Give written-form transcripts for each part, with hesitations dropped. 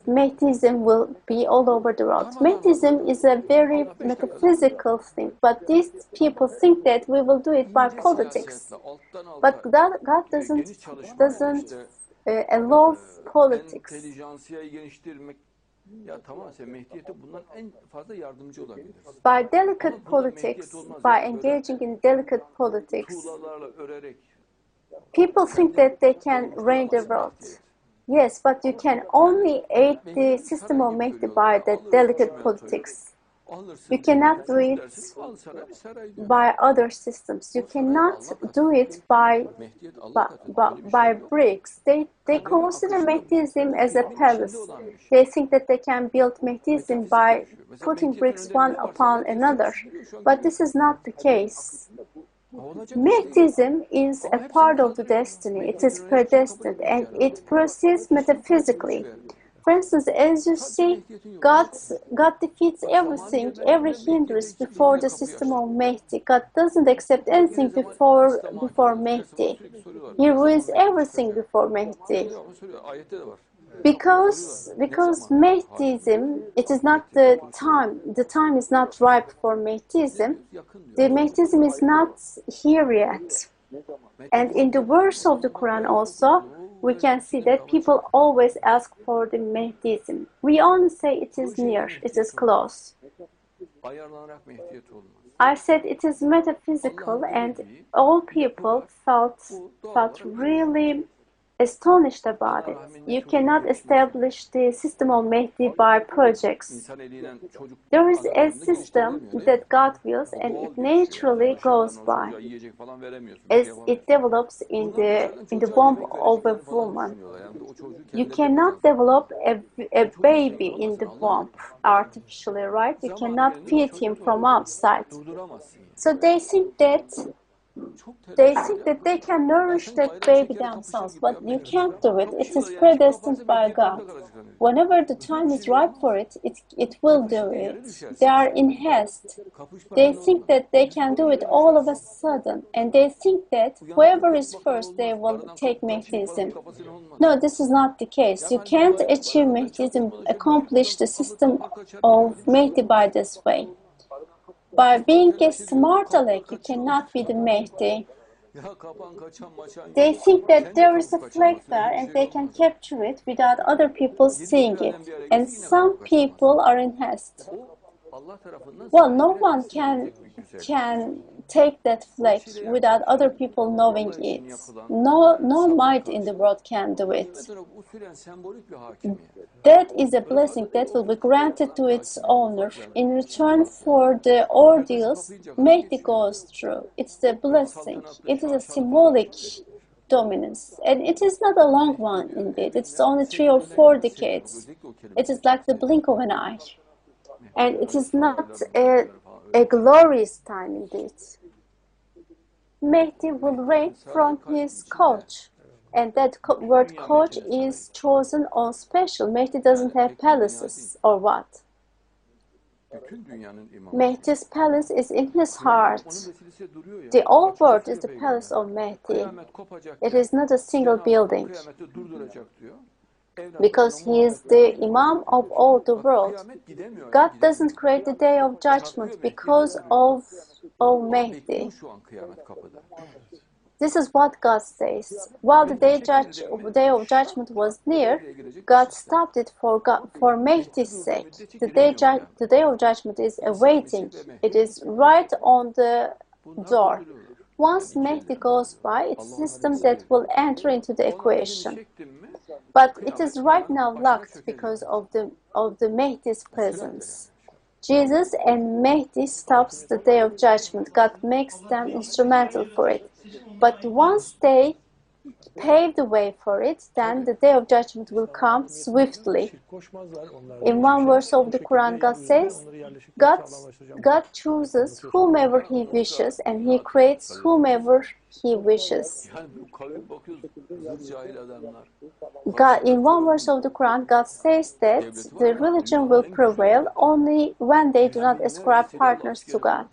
Mahdiism will be all over the world. Mahdiism is a very metaphysical thing, but these people think that we will do it by politics. But God doesn't allow politics. By delicate politics, by engaging in delicate politics, people think that they can reign the world. Yes, but you can only aid the system of Mahdi by the delicate politics. You cannot do it by other systems. You cannot do it by bricks. They consider Mahdiism as a palace. They think that they can build Mahdiism by putting bricks one upon another. But this is not the case. Mahdiism is a part of the destiny. It is predestined and it proceeds metaphysically. For instance, as you see, God defeats everything, every hindrance before the system of Mahdi. God doesn't accept anything before Mahdi. He ruins everything before Mahdi. Because Mahdiism, it is not the time is not ripe for Mahdiism. The Mahdiism is not here yet. And in the verse of the Quran also, we can see that people always ask for the Mahdiism. We only say it is near, it is close. I said it is metaphysical, and all people felt really astonished about it. You cannot establish the system of Mahdi by projects. There is a system that God wills, and it naturally goes by as it develops in the womb of a woman. You cannot develop a baby in the womb artificially, right? You cannot feed him from outside. So they think that they can nourish that baby themselves, but you can't do it. It is predestined by God. Whenever the time is right for it, it will do it. They are in haste. They think that they can do it all of a sudden, and they think that whoever is first, they will take Mahdiism. No, this is not the case. You can't achieve Mahdiism, accomplish the system of Mahdi by this way. By being a smart aleck, you cannot be the Mahdi. They think that there is a flag there and they can capture it without other people seeing it. And some people are in haste. Well, no one can take that flag without other people knowing it. No might in the world can do it. That is a blessing that will be granted to its owner in return for the ordeals Mahdi goes through. It's a blessing. It is a symbolic dominance, and it is not a long one indeed. It's only 3 or 4 decades. It is like the blink of an eye. And it is not a glorious time indeed. Mahdi will reign from his coach. And that word coach is chosen on special. Mahdi doesn't have palaces or what? Mahdi's palace is in his heart. The old world is the palace of Mahdi. It is not a single building. Because he is the Imam of all the world. God doesn't create the day of judgment because of Mahdi. This is what God says. While the day of judgment was near, God stopped it for Mahdi's sake. The day of judgment is awaiting. It is right on the door. Once Mahdi goes by, it's a system that will enter into the equation. But it is right now locked because of the Mahdi's presence. Jesus and Mahdi stops the day of judgment. God makes them instrumental for it. But once they pave the way for it, then the day of judgment will come swiftly. In one verse of the Quran, God says, God chooses whomever He wishes, and He creates whomever He wishes. God, in one verse of the Quran, God says that the religion will prevail only when they do not ascribe partners to God.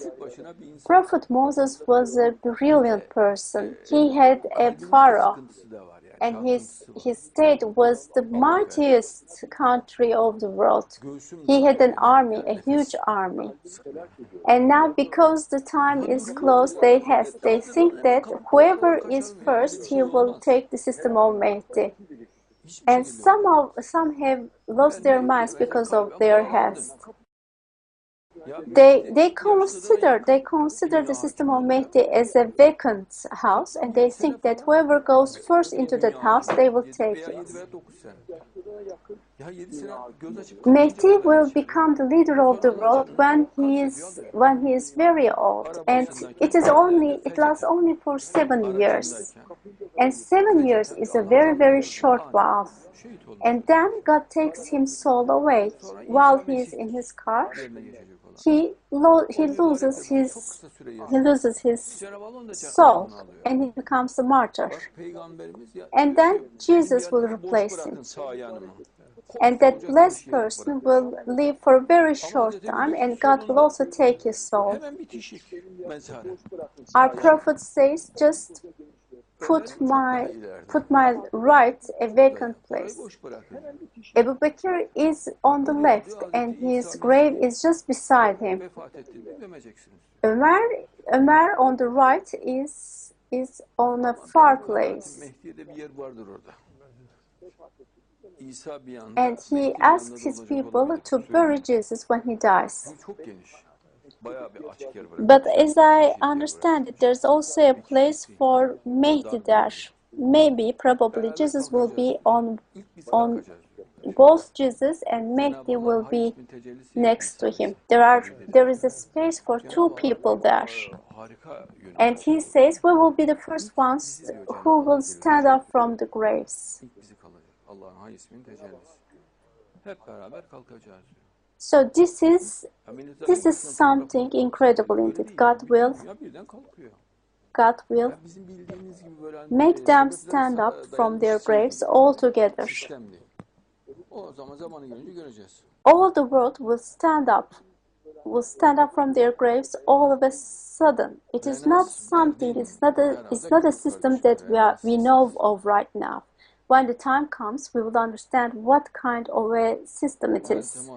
Prophet Moses was a brilliant person. He had a pharaoh. and his state was the mightiest country of the world. He had an army, a huge army. And now, because the time is close, they think that whoever is first, he will take the system of Mahdi. And some have lost their minds because of their haste. They consider the system of Mahdi as a vacant house, and they think that whoever goes first into that house, they will take it. Mahdi will become the leader of the world when he is very old, and it lasts only for 7 years, and 7 years is a very, very short while. And then God takes his soul away while he is in his car. He loses his soul, and he becomes a martyr. And then Jesus will replace him. And that blessed person will live for a very short time, and God will also take his soul. Our prophet says, just put my right a vacant place. Abu Bakr is on the left, and his grave is just beside him. Ömer on the right is on a far place. And he asks his people to bury Jesus when he dies. But as I understand it, there's also a place for Mahdi there. Maybe, probably, Jesus will be on both Jesus and Mahdi will be next to him. There is a space for two people there. And he says, we will be the first ones who will stand up from the graves. So this is something incredible indeed. God will make them stand up from their graves all together. All the world will stand up from their graves all of a sudden. It is not something. It's not a system that we know of right now. When the time comes, we will understand what kind of a system it is.